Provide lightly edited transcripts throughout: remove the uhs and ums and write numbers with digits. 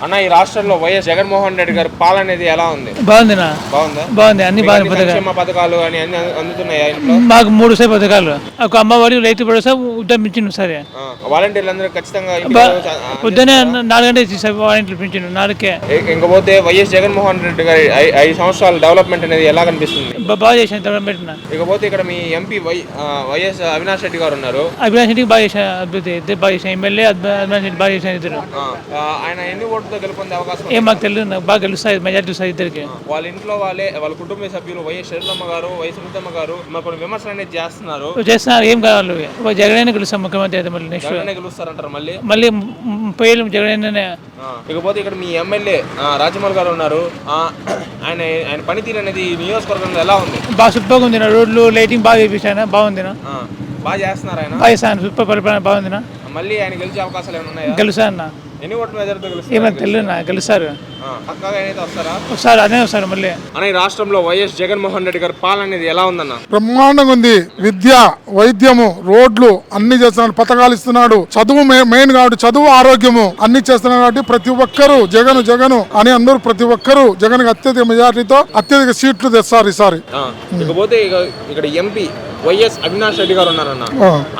అన్న ఈ రాష్ట్రంలో వైఎస్ జగన్మోహన్ రెడ్డి గారి పాలన అనేది ఎలా ఉంది? బాగుంది అన్ని పథకాలు అని అందుతున్నాయా ఇంట్లో? మాకు 3 పథకాలు, ఒక అమ్మఒడి, రైతు భరోసా ఉద్యమించిండు. సరే వాలంటీర్లు అందరూ ఖచ్చితంగా పొద్దునే 4 గంటలు ఇచ్చి వాలంటీర్లు పింఛను 4కే. ఇంకపోతే వైఎస్ జగన్మోహన్ రెడ్డి గారి 5 సంవత్సరాల డెవలప్మెంట్ అనేది ఎలా కనిపిస్తుంది? బాగా చేసిన డెవలప్మెంట్. ఇకపోతే ఇక్కడ మీ ఎంపీ వైఎస్ అవినాష్ రెడ్డి గారు ఉన్నారు. అవినాష్ రెడ్డికి బాగా చేసిన, అద్భుతం, ఇద్దరు బాగా చేసిన ఎమ్మెల్యే. అవినాష్ రెడ్డి బాగా చేసిన ఇద్దరు. ఆయన ఎన్ని ఓట్లతో గెలుపొందే అవకాశం? ఏం మాకు తెలియదు, బాగా గెలుస్తాయి, మెజార్టీ వస్తాయి ఇద్దరికి. వాళ్ళ ఇంట్లో వాళ్ళ కుటుంబ సభ్యులు వైఎస్ షర్మిలమ్మ గారు, వైఎస్ సునీతమ్మ గారు కొన్ని విమర్శలు అనేది చేస్తున్నారు. ఏం కావాలి, జగన్ గెలుస్తాం ముఖ్యమంత్రి అయితే. మళ్ళీ నెక్స్ట్ గెలుస్తారంటారు. మళ్ళీ 30 ఏళ్ళు జగన్. ఇకపోతే ఇక్కడ మీ ఎమ్మెల్యే రాజమౌళి గారు ఉన్నారు. ఆయన పనితీరు అనేది నియోజకవర్గంలో ఎలా ఉంది? బాగా సూపర్గా ఉంది. రోడ్లు లైటింగ్ బాగా చేయించాను, బాగుంది. బాగా చేస్తున్నారు ఆయన. బాగా చేస్తాను, సూపర్ పరిపాలన బాగుంది. మళ్ళీ ఆయన గెలిచే అవకాశాలు ఏమైనా ఉన్నాయా? గెలుసా అన్న, ఎన్ని ఓట్ల మెజారిటీతో ఏమని తెలియదు, గెలుస్తారు. వస్తారు, అదే వస్తారు మళ్ళీ. అన్న ఈ రాష్ట్రంలో వైఎస్ జగన్మోహన్ రెడ్డి గారి పాలన అనేది ఎలా ఉందన్న? బ్రహ్మాండంగా ఉంది. విద్య, వైద్యము, రోడ్లు అన్ని చేస్తున్నాడు, పథకాలు ఇస్తున్నాడు. చదువు మెయిన్ కాబట్టి చదువు, ఆరోగ్యము అన్ని చేస్తున్నాడు. కాబట్టి ప్రతి ఒక్కరు జగను అని అందరూ ప్రతి ఒక్కరు జగన్ అత్యధిక మెజారిటీతో అత్యధిక సీట్లు తెస్తారు ఈసారి. ఇకపోతే ఇక్కడ ఎంపీ వైఎస్ అవినాష్ రెడ్డి గారు ఉన్నారన్న.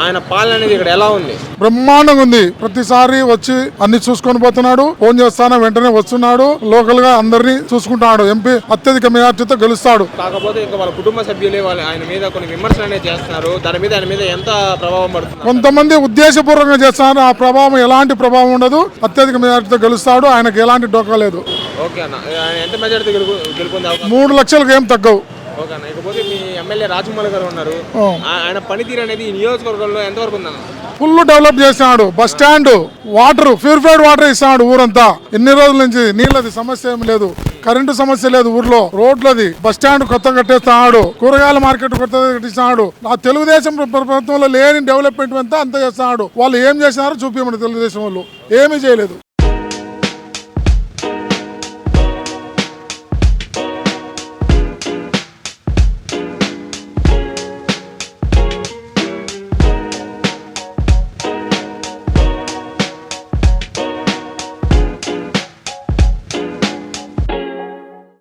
ఆయన పాలన అనేది ఇక్కడ ఎలా ఉంది? బ్రహ్మాండంగా ఉంది. ప్రతిసారి వచ్చి అన్ని చూసుకొని పోతున్నాడు. ఫోన్ చేస్తాను, వెంటనే వస్తున్నాడు. లోకల్ గా అందరినీ చూసుకుంటున్నాడు. ఎంపీ అత్యధిక మెజార్టీతో గెలుస్తాడు. కాకపోతే ఇంకా వాళ్ళ కుటుంబ సభ్యులే ఆయన మీద కొన్ని విమర్శలు అనేది చేస్తున్నారు. దాని మీద ఆయన మీద ఎంత ప్రభావం పడుతుంది? కొంతమంది ఉద్దేశపూర్వకంగా చేస్తున్నారు. ఆ ప్రభావం ఎలాంటి ప్రభావం ఉండదు. అత్యధిక మెజార్టీతో గెలుస్తాడు. ఆయనకు ఎలాంటి డోకా లేదు. ఓకే అన్న, ఎంత మెజార్టీ గెలుపొందే అవకాశం? 3 లక్షలకు ఏం తగ్గవు. ఓకే అన్న. ఇకపోతే మీ ఎమ్మెల్యే రాజమౌళి గారు ఉన్నారు. ఆయన పనితీరు అనేది ఈ నియోజకవర్గంలో ఎంతవరకు ఉందన్న? ఫుల్ డెవలప్ చేసినాడు. Bus stand, water, purified water ఇస్తున్నాడు ఊరంతా. ఎన్ని రోజుల నుంచి నీళ్ళది సమస్య ఏమి లేదు, కరెంటు సమస్య లేదు ఊర్లో. రోడ్లది, బస్ స్టాండ్ కొత్త కట్టేస్తున్నాడు, కూరగాయల మార్కెట్ కొత్తగా కట్టిస్తున్నాడు. ఆ తెలుగుదేశం ప్రభుత్వంలో లేని డెవలప్మెంట్ అంతా చేస్తున్నాడు. వాళ్ళు ఏం చేసినారో చూపించమని తెలుగుదేశం వాళ్ళు ఏమీ చేయలేదు.